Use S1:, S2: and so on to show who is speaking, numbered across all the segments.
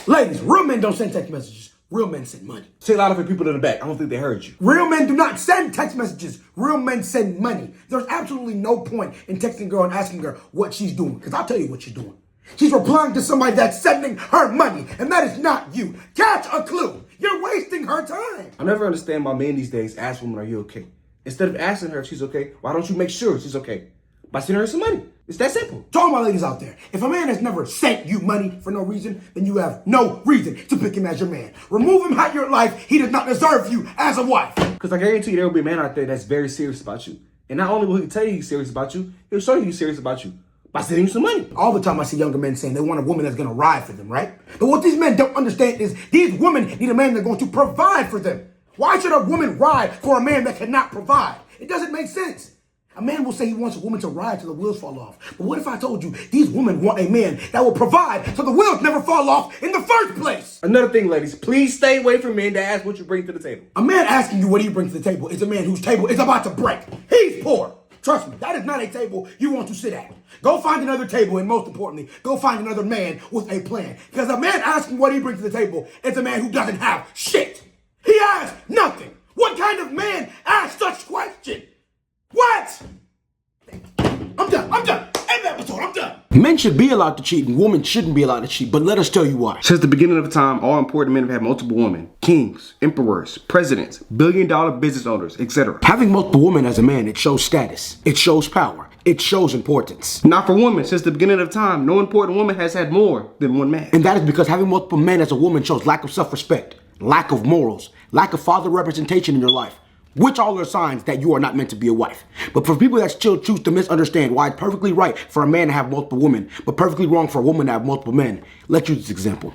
S1: Ladies, real men don't send text messages. Real men send money.
S2: Say a lot of the people in the back. I don't think they heard you.
S1: Real men do not send text messages. Real men send money. There's absolutely no point in texting a girl and asking her what she's doing. Because I'll tell you what she's doing. She's replying to somebody that's sending her money. And that is not you. Catch a clue. You're wasting her time.
S2: I never understand why men these days ask women, are you okay? Instead of asking her if she's okay, why don't you make sure she's okay? By sending her some money. It's that simple.
S1: To all my ladies out there, if a man has never sent you money for no reason, then you have no reason to pick him as your man. Remove him out of your life. He does not deserve you as a wife.
S2: Because I guarantee you there will be a man out there that's very serious about you. And not only will he tell you he's serious about you, he'll show you he's serious about you by sending you some money.
S1: All the time I see younger men saying they want a woman that's going to ride for them, right? But what these men don't understand is these women need a man that's going to provide for them. Why should a woman ride for a man that cannot provide? It doesn't make sense. A man will say he wants a woman to ride till the wheels fall off. But what if I told you these women want a man that will provide so the wheels never fall off in the first place?
S2: Another thing, ladies, please stay away from men that ask what you bring to the table.
S1: A man asking you what do you bring to the table is a man whose table is about to break. He's poor. Trust me, that is not a table you want to sit at. Go find another table, and most importantly, go find another man with a plan. Because a man asking what he brings to the table is a man who doesn't have shit. He has nothing. What kind of man asks such question? What? I'm done. End the episode. I'm done. Men should be allowed to cheat and women shouldn't be allowed to cheat, but let us tell you why.
S2: Since the beginning of time, all important men have had multiple women. Kings, emperors, presidents, billion-dollar business owners, etc.
S1: Having multiple women as a man, it shows status. It shows power. It shows importance.
S2: Not for women. Since the beginning of time, no important woman has had more than one man.
S1: And that is because having multiple men as a woman shows lack of self-respect, lack of morals, lack of father representation in your life. Which all are signs that you are not meant to be a wife. But for people that still choose to misunderstand why it's perfectly right for a man to have multiple women, but perfectly wrong for a woman to have multiple men, let's use this example.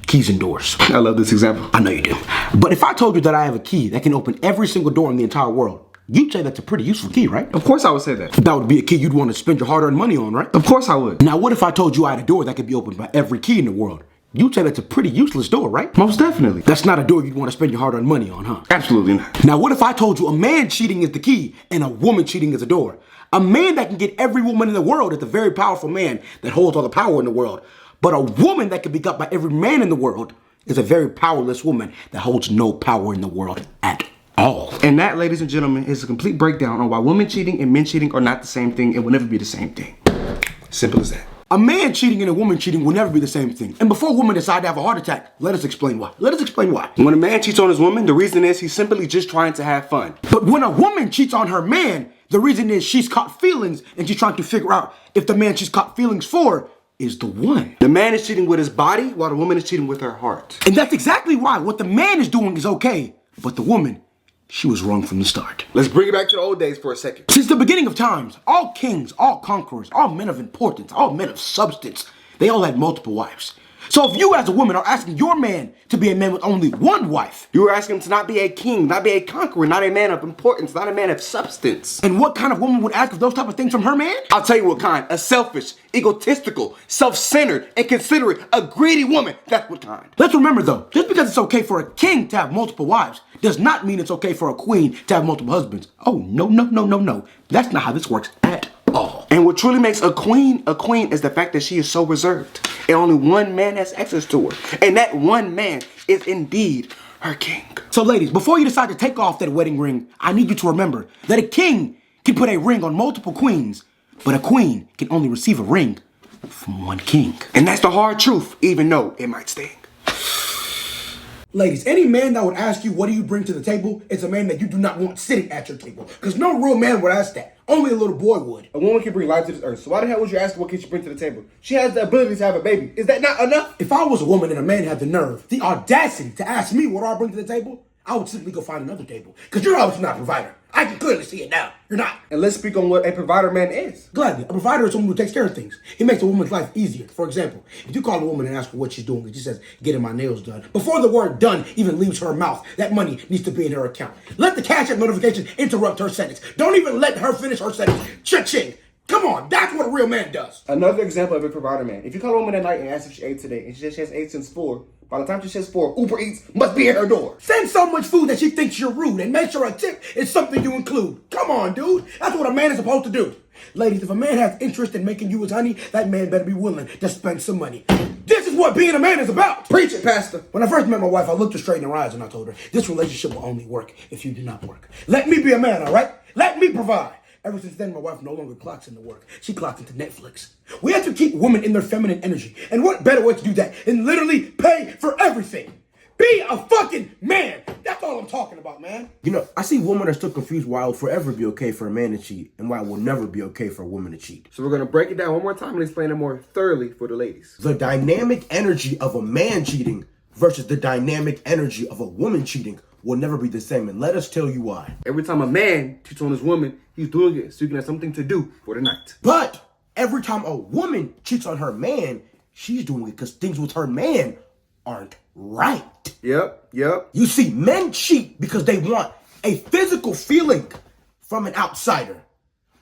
S1: Keys and doors.
S2: I love this example.
S1: I know you do. But if I told you that I have a key that can open every single door in the entire world, you'd say that's a pretty useful key, right?
S2: Of course I would say that.
S1: That would be a key you'd want to spend your hard-earned money on, right?
S2: Of course I would.
S1: Now, what if I told you I had a door that could be opened by every key in the world? You'd say that's a pretty useless door, right?
S2: Most definitely.
S1: That's not a door you'd want to spend your hard-earned money on, huh?
S2: Absolutely not.
S1: Now, what if I told you a man cheating is the key and a woman cheating is a door? A man that can get every woman in the world is a very powerful man that holds all the power in the world. But a woman that can be got by every man in the world is a very powerless woman that holds no power in the world at all.
S2: And that, ladies and gentlemen, is a complete breakdown on why women cheating and men cheating are not the same thing and will never be the same thing. Simple as that.
S1: A man cheating and a woman cheating will never be the same thing. And before women decide to have a heart attack, let us explain why. Let us explain why.
S2: When a man cheats on his woman, the reason is he's simply just trying to have fun.
S1: But when a woman cheats on her man, the reason is she's caught feelings and she's trying to figure out if the man she's caught feelings for is the one.
S2: The man is cheating with his body while the woman is cheating with her heart.
S1: And that's exactly why what the man is doing is okay, but the woman, she was wrong from the start.
S2: Let's bring it back to the old days for a second.
S1: Since the beginning of times, all kings, all conquerors, all men of importance, all men of substance, they all had multiple wives. So if you as a woman are asking your man to be a man with only one wife,
S2: you are asking him to not be a king, not be a conqueror, not a man of importance, not a man of substance.
S1: And what kind of woman would ask for those type of things from her man?
S2: I'll tell you what kind. A selfish, egotistical, self-centered, inconsiderate, a greedy woman. That's what kind.
S1: Let's remember though, just because it's okay for a king to have multiple wives does not mean it's okay for a queen to have multiple husbands. Oh, no. That's not how this works at all.
S2: And what truly makes a queen is the fact that she is so reserved. And only one man has access to her. And that one man is indeed her king.
S1: So ladies, before you decide to take off that wedding ring, I need you to remember that a king can put a ring on multiple queens, but a queen can only receive a ring from one king.
S2: And that's the hard truth, even though it might sting.
S1: Ladies, any man that would ask you, what do you bring to the table, is a man that you do not want sitting at your table. Because no real man would ask that. Only a little boy would.
S2: A woman can bring life to this earth. So why the hell would you ask her what can she bring to the table? She has the ability to have a baby. Is that not enough?
S1: If I was a woman and a man had the nerve, the audacity to ask me what I bring to the table, I would simply go find another table. Because you're obviously not a provider. I can clearly see it now. You're not.
S2: And let's speak on what a provider man is.
S1: Gladly. A provider is someone who takes care of things. He makes a woman's life easier. For example, if you call a woman and ask her what she's doing, and she says, getting my nails done, before the word done even leaves her mouth, that money needs to be in her account. Let the cash app notification interrupt her sentence. Don't even let her finish her sentence. Cha-ching. Come on, that's what a real man does.
S2: Another example of a provider man. If you call a woman at night and ask if she ate today, and she says she has ate since 4, by the time she says 4, Uber Eats must be at her door.
S1: Send so much food that she thinks you're rude and make sure a tip is something you include. Come on, dude. That's what a man is supposed to do. Ladies, if a man has interest in making you his honey, that man better be willing to spend some money. This is what being a man is about.
S2: Preach it, Pastor.
S1: When I first met my wife, I looked her straight in her eyes and I told her, this relationship will only work if you do not work. Let me be a man, all right? Let me provide. Ever since then, my wife no longer clocks into work. She clocks into Netflix. We have to keep women in their feminine energy. And what better way to do that than literally pay for everything? Be a fucking man. That's all I'm talking about, man.
S3: You know, I see women are still confused why it will forever be okay for a man to cheat and why it will never be okay for a woman to cheat.
S2: So we're going to break it down one more time and explain it more thoroughly for the ladies.
S3: The dynamic energy of a man cheating versus the dynamic energy of a woman cheating will never be the same. And let us tell you why.
S2: Every time a man cheats on his woman, he's doing it so he can have something to do for the night.
S3: But every time a woman cheats on her man, she's doing it because things with her man aren't right.
S2: Yep.
S3: You see, men cheat because they want a physical feeling from an outsider.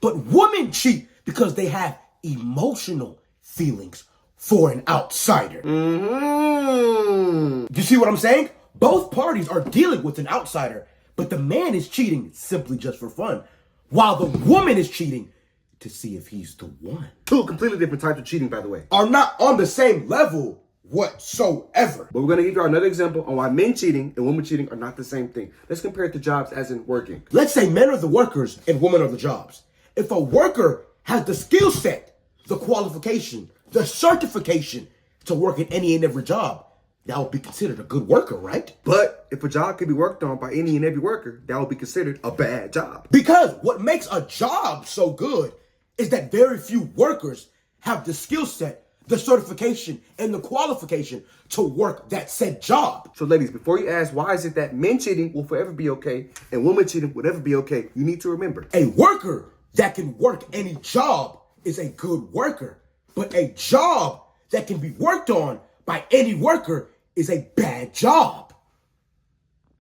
S3: But women cheat because they have emotional feelings for an outsider. You see what I'm saying? Both parties are dealing with an outsider, but the man is cheating simply just for fun, while the woman is cheating to see if he's the one.
S2: Two completely different types of cheating, by the way.
S3: Are not on the same level whatsoever.
S2: But we're going to give you another example on why men cheating and women cheating are not the same thing. Let's compare it to jobs as in working.
S3: Let's say men are the workers and women are the jobs. If a worker has the skill set, the qualification, the certification to work in any and every job, that would be considered a good worker, right?
S2: But if a job can be worked on by any and every worker, that would be considered a bad job.
S3: Because what makes a job so good is that very few workers have the skill set, the certification, and the qualification to work that said job.
S2: So ladies, before you ask why is it that men cheating will forever be okay and women cheating will never be okay, you need to remember.
S3: A worker that can work any job is a good worker. But a job that can be worked on by any worker is a bad job.